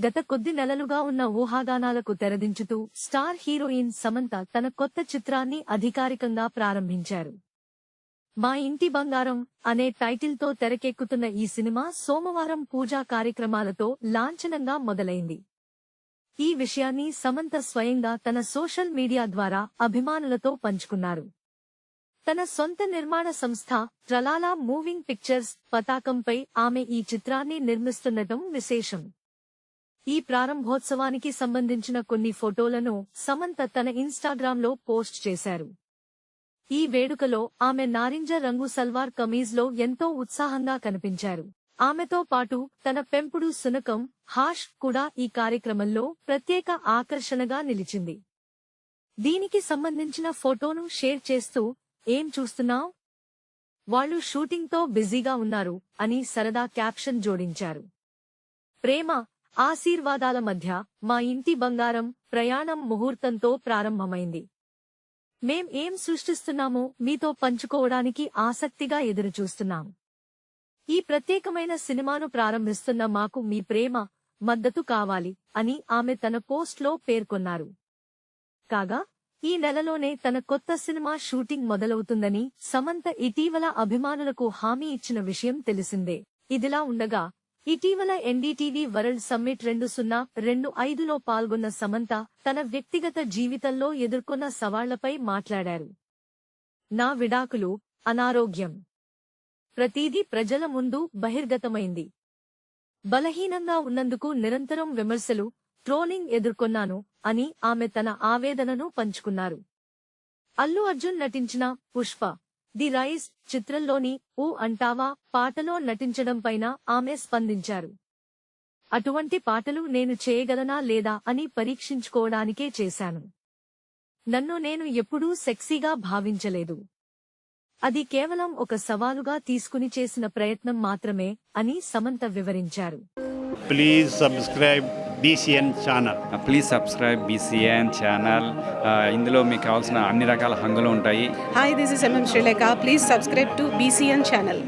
గత కొద్ది నెలలుగా ఉన్న ఊహాగానాలకు తెరదించుతూ స్టార్ హీరోయిన్ సమంత తన కొత్త చిత్రాన్ని అధికారికంగా ప్రారంభించారు. మా ఇంటి బంగారం అనే టైటిల్తో తెరకెక్కుతున్న ఈ సినిమా సోమవారం పూజా కార్యక్రమాలతో లాంఛనంగా మొదలైంది. ఈ విషయాన్ని సమంత స్వయంగా తన సోషల్ మీడియా ద్వారా అభిమానులతో పంచుకున్నారు. తన సొంత నిర్మాణ సంస్థ ట్రలాలా మూవింగ్ పిక్చర్స్ పతాకంపై ఆమె ఈ చిత్రాన్ని నిర్మిస్తుండటం విశేషం. ఈ ప్రారంభోత్సవానికి సంబంధించిన కొన్ని ఫోటోలను సమంత తన ఇన్స్టాగ్రామ్లో పోస్ట్ చేశారు. ఈ వేడుకలో ఆమె నారింజ రంగు సల్వార్ కమీజ్లో ఎంతో ఉత్సాహంగా కనిపించారు. ఆమెతో పాటు తన పెంపుడు శునకం హాష్ కూడా ఈ కార్యక్రమంలో ప్రత్యేక ఆకర్షణగా నిలిచింది. దీనికి సంబంధించిన ఫోటోను షేర్ చేస్తూ "ఏం చూస్తున్నావ్? వాళ్ళు షూటింగ్తో బిజీగా ఉన్నారు" అని సరదా క్యాప్షన్ జోడించారు. ప్రేమ, ఆశీర్వాదాల మధ్య మా ఇంటి బంగారం ప్రయాణం ముహూర్తంతో ప్రారంభమైంది. మేం ఏం సృష్టిస్తున్నామో మీతో పంచుకోవడానికి ఆసక్తిగా ఎదురుచూస్తున్నాం. ఈ ప్రత్యేకమైన సినిమాను ప్రారంభిస్తున్న మాకు మీ ప్రేమ, మద్దతు కావాలి అని ఆమె తన పోస్ట్లో పేర్కొన్నారు. కాగా ఈ నెలలోనే తన కొత్త సినిమా షూటింగ్ మొదలవుతుందని సమంత ఇటీవల అభిమానులకు హామీ ఇచ్చిన విషయం తెలిసిందే. ఇదిలా ఉండగా ఇటీవల ఎన్డీటీవీ వరల్డ్ సమ్మిట్ 2025లో పాల్గొన్న సమంత తన వ్యక్తిగత జీవితంలో ఎదుర్కొన్న సవాళ్లపై మాట్లాడారు. "నా విడాకులు, అనారోగ్యం, ప్రతిదీ ప్రజల ముందు బహిర్గతమైంది. బలహీనంగా ఉన్నందుకు నిరంతరం విమర్శలు, ట్రోలింగ్ ఎదుర్కొన్నాను" అని ఆమె తన ఆవేదనను పంచుకున్నారు. అల్లు అర్జున్ నటించిన పుష్ప ది రైజ్ చిత్రంలోని "ఊ అంటావా" పాటలో నటించడంపైన ఆమె స్పందించారు. "అటువంటి పాటలు నేను చేయగలనా లేదా అని పరీక్షించుకోవడానికే చేశాను. నన్ను నేను ఎప్పుడూ సెక్సీగా భావించలేదు. అది కేవలం ఒక సవాలుగా తీసుకుని చేసిన ప్రయత్నం మాత్రమే" అని సమంత వివరించారు. Please subscribe BCN channel. Please subscribe BCN channel. ఇందులో మీకు కావాల్సిన అన్ని రకాల హంగులు ఉంటాయి. Hi, this is MM Sri Lanka. Please subscribe to BCN channel.